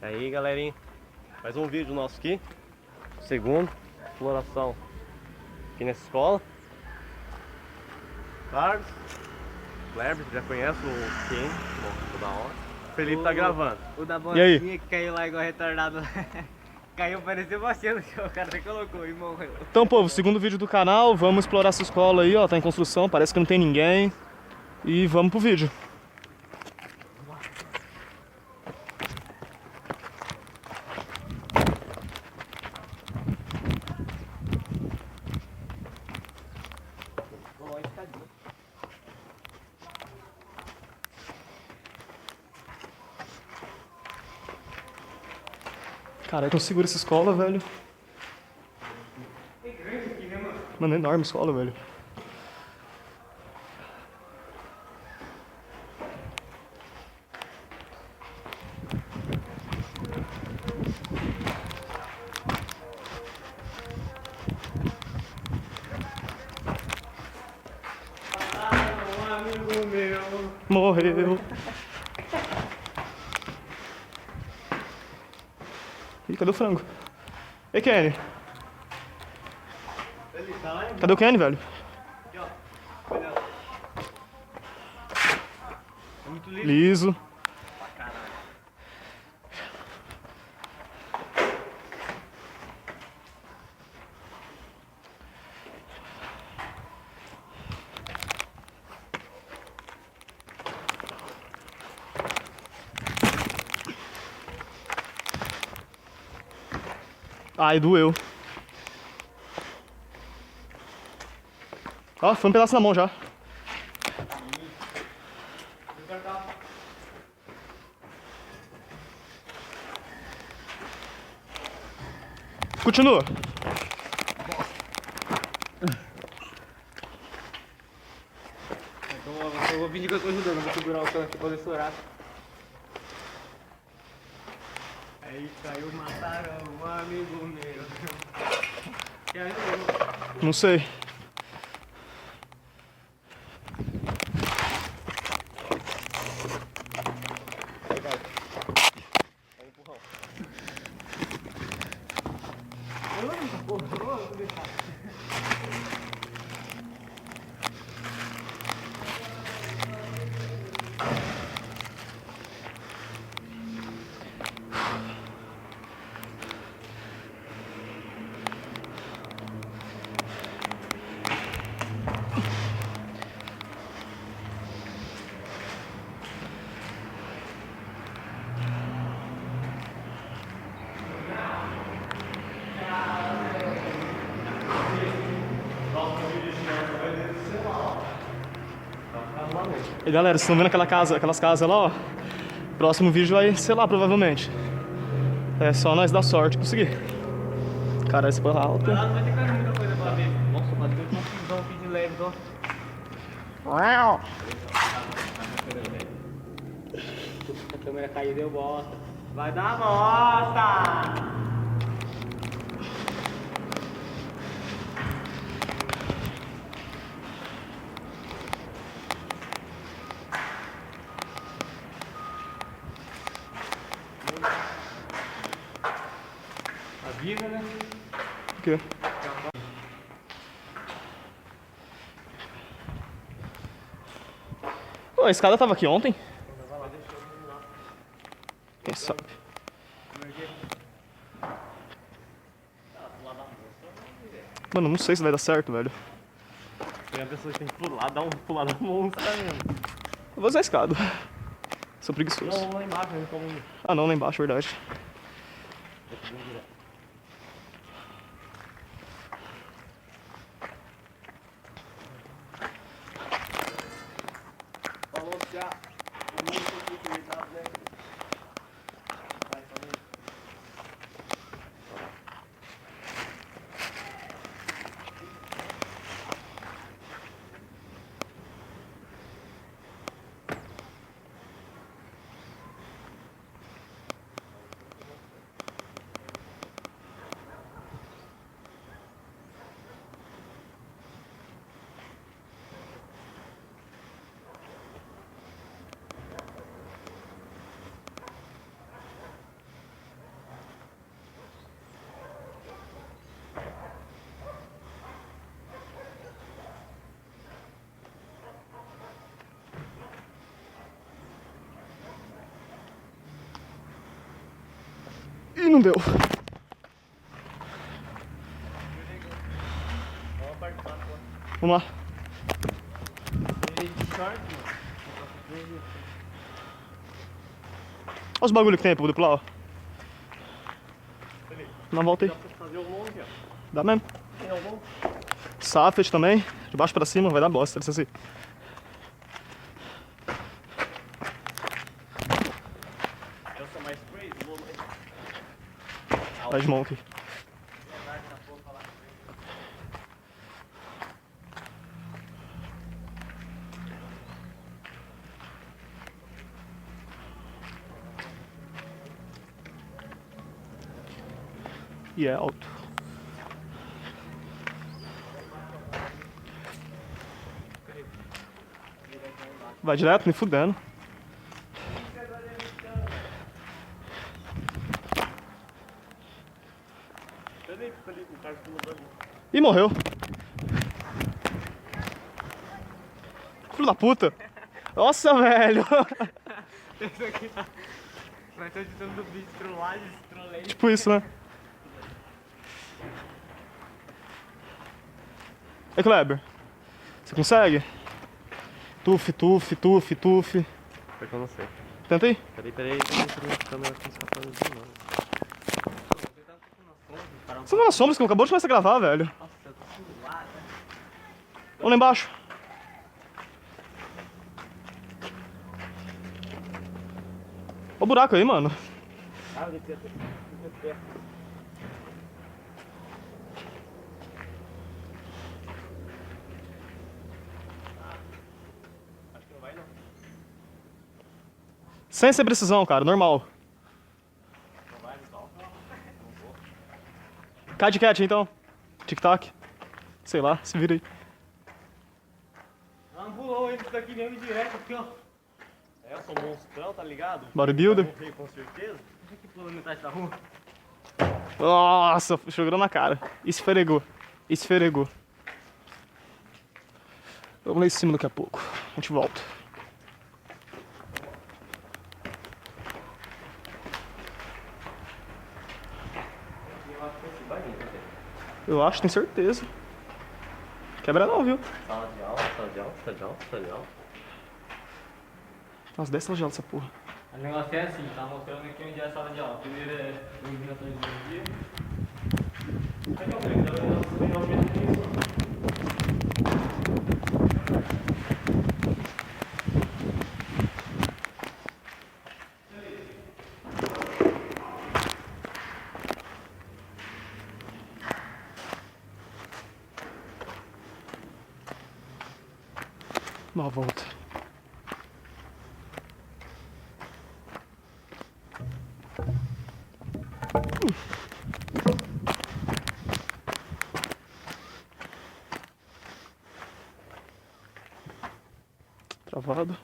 Aí, galerinha, mais um vídeo nosso aqui. Segundo, exploração aqui nessa escola. Carlos, Kleber, já conhece o Ken, bom, da hora. O Felipe tá gravando. O da E aí? botinha que caiu lá igual retardado. Caiu, parecia você no chão, o cara até colocou e morreu. Então, povo, segundo vídeo do canal, vamos explorar essa escola aí, ó, tá em construção, parece que não tem ninguém. E vamos pro vídeo. Cara, é tão segura essa escola, velho. É grande aqui, né, mano? Mano, é enorme a escola, velho. Um amigo meu. Morreu. Ih, cadê o frango? Ei, Kenny. Ele tá lá Cadê o Kenny, velho? aqui, ó. Olha. É muito liso. Liso. Pra caralho. Ai, doeu. Ó, foi um pedaço na mão já. Continua. Então eu vou fingir que eu tô ajudando, vou segurar o cano aqui pra poder estourar. Aí caiu, mataram um amigo meu. Que amigo? Não sei. E galera, vocês estão vendo aquelas casas lá, ó. Próximo vídeo vai ser lá, provavelmente. É só nós dar sorte e conseguir. Cara, esse porra alta. Lá não vai ter cara muita coisa pra ver. Nossa, bateu um pisão aqui de leve, ó. A câmera caiu, deu bosta. Vai dar bosta! Avisa, né? O quê? Ô, a escada tava aqui ontem? Quem sabe? Mano, não sei se vai dar certo, velho. Tem a pessoa que tem que pular, dar um pulada monstra mesmo. Eu vou usar a escada. Sou preguiçoso. Não, lá embaixo, né? Como... Ah não, lá embaixo, verdade. Falou já. Ih, não deu. Vamos lá. Olha os bagulho que tem aí pra poder pular, ó. Na volta aí. Dá mesmo. Safet também. De baixo pra cima, vai dar bosta. Licença aí. Eu sou mais crazy, Vai de monkey. E é alto. Vai direto, me fudendo. Ih, morreu. Filho da puta. Nossa, velho. Esse aqui tá. Vai estar editando do vídeo, trollagem, trolei. Tipo isso, né? Ei, Kleber. Você consegue? Tuf, tuf, tuf, tuf. Porque eu não sei. Tenta aí. Peraí, a câmera com escapando de novo. Você não é na sombra, você acabou de começar a gravar, velho. Nossa, eu tô suado. Vamos lá embaixo. Olha o buraco aí, mano. Ah, eu devia ter. Acho que não vai não. Sem ser precisão, cara, normal. Não vai, pessoal. Cai de cat, então. Tic-tac. Sei lá, se vira aí. Ah, pulou ele daqui mesmo direto aqui, ó. É, eu sou um monstrão, tá ligado? Bodybuilder. Eu morri com certeza. Onde é que pulou metade da rua? Nossa, jogou na cara. Esfregou. Esfregou. Vamos lá em cima daqui a pouco. A gente volta. Eu acho, tenho certeza. Quebra não, viu? Sala de aula, sala de aula, sala de aula, sala de aula. Tem umas 10 salas de aula dessa porra. O negócio é assim, tá mostrando aqui onde é a sala de aula. Primeiro é iluminação de energia. Uma volta. Travado.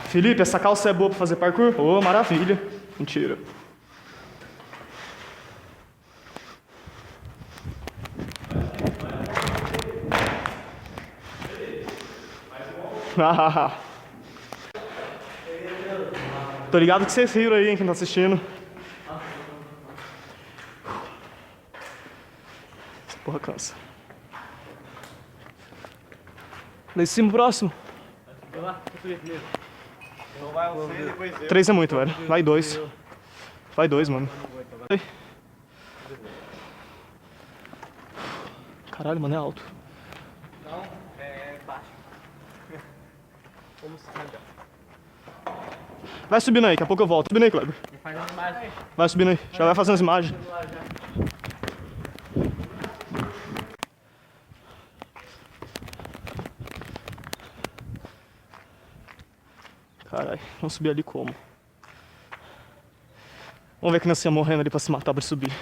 Felipe, essa calça é boa pra fazer parkour? Ô, maravilha. Mentira. Tô ligado que vocês riram aí, hein, quem tá assistindo. Essa porra cansa. Lá em cima, próximo. Vai lá, vou subir primeiro. Então vai você, depois eu. 3 é muito, velho. Vai 2. Vai 2, mano. Ai. Caralho, mano, é alto. Não, é baixo. Vamos carregar. Vai subindo aí, daqui a pouco eu volto. Subindo aí, Kleber. Me faz uma imagem. Vai subindo aí. Já vai fazendo as imagens. Caralho, vamos subir ali como? Vamos ver a criancinha morrendo ali pra se matar pra subir.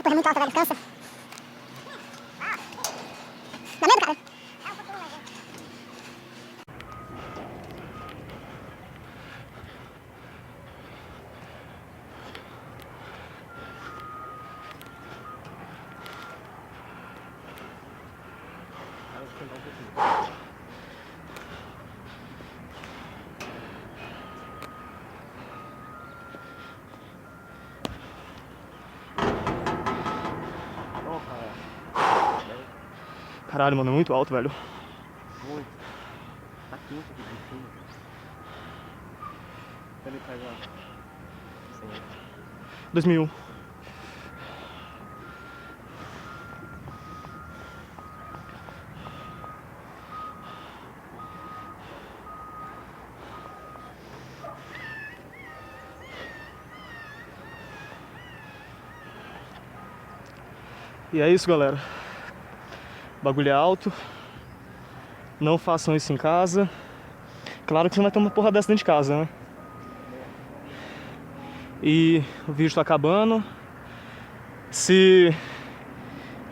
Essa porra é muito alta, velho. Cansa. Dá medo, cara? Caralho, mano, é muito alto, velho. Muito. Tá quente aqui de cima. Cadê que faz lá? 2001. E é isso, galera. O bagulho é alto. Não façam isso em casa. Claro que você não vai ter uma porra dessa dentro de casa, né? E o vídeo tá acabando. Se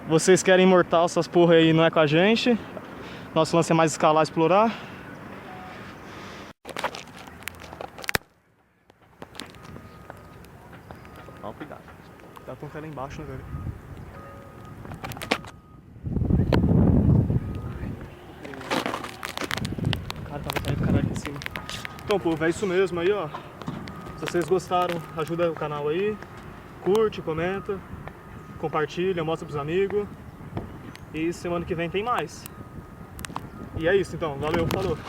vocês querem imortal essas porra aí, não é com a gente. Nosso lance é mais escalar, explorar. Toma cuidado. Dá pra um cara lá embaixo, né, velho? Cara, tava caindo caralho aqui em cima. Então, povo, é isso mesmo aí, ó. Se vocês gostaram, ajuda o canal aí. Curte, comenta, compartilha, mostra pros amigos. E semana que vem tem mais. E é isso então, valeu, falou.